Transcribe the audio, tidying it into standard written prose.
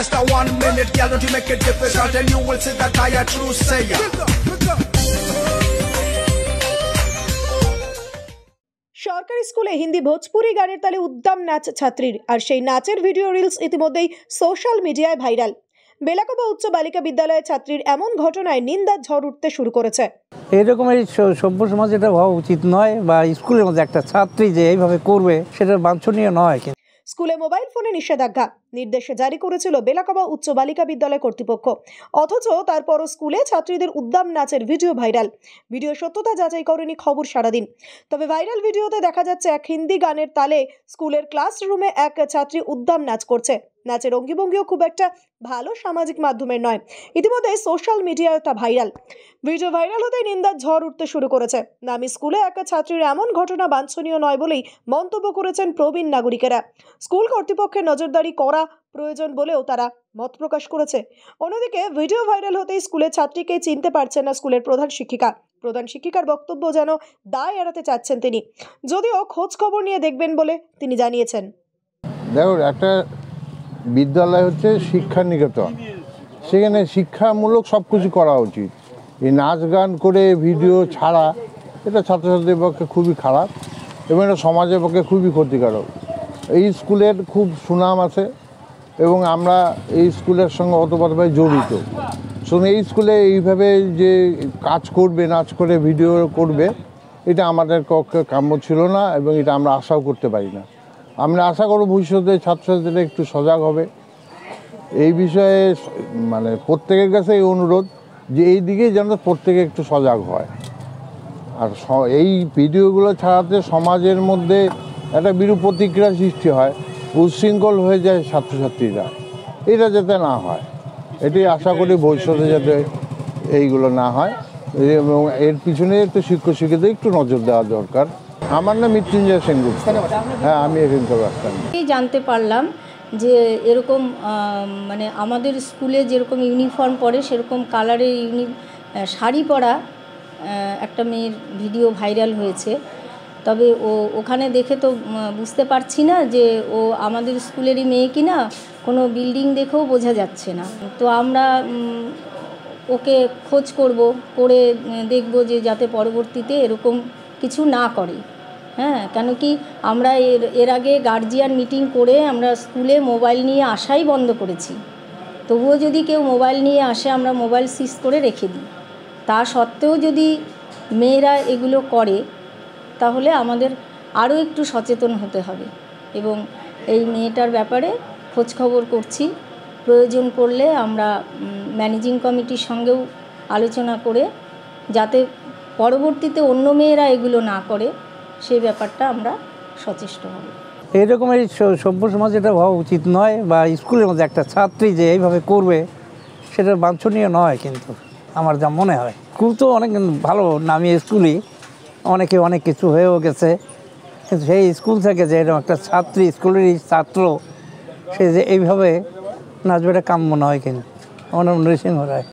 just a 1 minute, girl, don't you make it difficult, and you will see that I a true sayer. সরকারি স্কুলে হিন্দি ভোজপুরি গানের তালে উদ্দাম নাচ ছাত্রীর, আর সেই নাচের ভিডিও রিলস ইতিমধ্যেই সোশ্যাল মিডিয়ায় ভাইরাল। বেলাকোবা উচ্চ বালিকা বিদ্যালয়ের ছাত্রীর এমন ঘটনায় নিন্দার ঝড় উঠতে শুরু করেছে। এরকম এই সভ্য সমাজে এটা হওয়া উচিত নয়, বা স্কুলের মধ্যে একটা ছাত্রী যে এইভাবে করবে সেটা বাঞ্ছনীয় নয়। স্কুলে মোবাইল ফোনে নিষেধাজ্ঞা নির্দেশে জারি করেছিল বেলাকোবা উচ্চ বালিকা বিদ্যালয় কর্তৃপক্ষ, অথচ তারপরও স্কুলে ছাত্রীদের উদ্দাম নাচের ভিডিও ভাইরাল। ভিডিও সত্যতা যাচাই করেনি খবর সারাদিন, তবে ভাইরাল ভিডিওতে দেখা যাচ্ছে এক হিন্দি গানের তালে স্কুলের ক্লাসরুমে এক ছাত্রী উদ্দাম নাচ করছে। নাচের অঙ্গিভঙ্গিও খুব একটা ভালো সামাজিক মাধ্যমের নয়। ইতিমধ্যে সোশ্যাল মিডিয়ায় তা ভাইরাল। ভিডিও ভাইরাল হতেই নিন্দার ঝড় উঠতে শুরু করেছে। নামি স্কুলে এক ছাত্রীর এমন ঘটনা বাঞ্ছনীয় নয় বলেই মন্তব্য করেছেন প্রবীণ নাগরিকেরা। স্কুল কর্তৃপক্ষের নজরদারি করা প্রয়োজন বলেও তারা মত প্রকাশ করেছে। অন্যদিকে ভিডিও ভাইরাল হতেই স্কুলের ছাত্রীকে চিনতে পারছেন না স্কুলের প্রধান শিক্ষিকার বক্তব্য যেন দায় এড়াতে চাচ্ছেন তিনি, যদিও খোঁজ খবর নিয়ে দেখবেন বলে তিনি জানিয়েছেন। দেখো, একটা বিদ্যালয় হচ্ছে শিক্ষা নিকেতন, সেখানে শিক্ষামূলক সব কিছু করা উচিত। এই নাচ গান করে ভিডিও ছাড়া এটা ছাত্রছাত্রীর পক্ষে খুবই খারাপ এবং এটা সমাজের পক্ষে খুবই ক্ষতিকারক। এই স্কুলের খুব সুনাম আছে এবং আমরা এই স্কুলের সঙ্গে ওতপ্রোতভাবে জড়িত। শুধু এই স্কুলে এইভাবে যে কাজ করবে, নাচ করে ভিডিও করবে, এটা আমাদের পক্ষে কাম্য ছিল না এবং এটা আমরা আশাও করতে পারি না। আমরা আশা করব ভবিষ্যতে ছাত্রছাত্রীরা একটু সজাগ হবে এই বিষয়ে। মানে প্রত্যেকের কাছে এই অনুরোধ যে এই দিকে যেন প্রত্যেকে একটু সজাগ হয়। আর এই ভিডিওগুলো ছাড়াতে সমাজের মধ্যে একটা বিরূপ প্রতিক্রিয়া সৃষ্টি হয়, উচ্ছৃঙ্খল হয়ে যায় ছাত্রছাত্রীরা। এটা যাতে না হয়, এটাই আশা করি ভবিষ্যতে যাতে এইগুলো না হয় এবং এর পিছনে একটু শিক্ষক শিক্ষিকাদের একটু নজর দেওয়া দরকার। আমার নাম মৃত্যুঞ্জয় সেনগুপ্ত। হ্যাঁ, আমি এখানকার আসতাম। জানতে পারলাম যে এরকম মানে আমাদের স্কুলে যেরকম ইউনিফর্ম পরে সেরকম কালারের শাড়ি পরা একটা মেয়ের ভিডিও ভাইরাল হয়েছে। তবে ওখানে দেখে তো বুঝতে পারছি না যে ও আমাদের স্কুলেরই মেয়ে কিনা, কোনো বিল্ডিং দেখেও বোঝা যাচ্ছে না। তো আমরা ওকে খোঁজ করে দেখব যে যাতে পরবর্তীতে এরকম কিছু না করে। হ্যাঁ, কেন কি আমরা এর আগে গার্জিয়ান মিটিং করে আমরা স্কুলে মোবাইল নিয়ে আসাই বন্ধ করেছি। তবুও যদি কেউ মোবাইল নিয়ে আসে আমরা মোবাইল সিজ করে রেখে দিই। তা সত্ত্বেও যদি মেয়েরা এগুলো করে তাহলে আমাদের আরও একটু সচেতন হতে হবে এবং এই মেয়েটার ব্যাপারে খোঁজখবর করছি। প্রয়োজন পড়লে আমরা ম্যানেজিং কমিটির সঙ্গেও আলোচনা করে যাতে পরবর্তীতে অন্য মেয়েরা এগুলো না করে সেই ব্যাপারটা আমরা সচেষ্ট হব। এরকম এই সভ্য সমাজে এটা হওয়া উচিত নয়, বা স্কুলের মধ্যে একটা ছাত্রী যে এইভাবে করবে সেটা বাঞ্ছনীয় নয়। কিন্তু আমার যা মনে হয়, স্কুল তো অনেক ভালো নামি স্কুলই, অনেকে অনেক কিছু হয়েও গেছে, কিন্তু সেই স্কুল থেকে যে এরকম একটা ছাত্রী, স্কুলেরই ছাত্র, সে যে এইভাবে নাচবে এটা কাম্য নয়। কিন্তু আমার নাম নৃসিংহ রায়।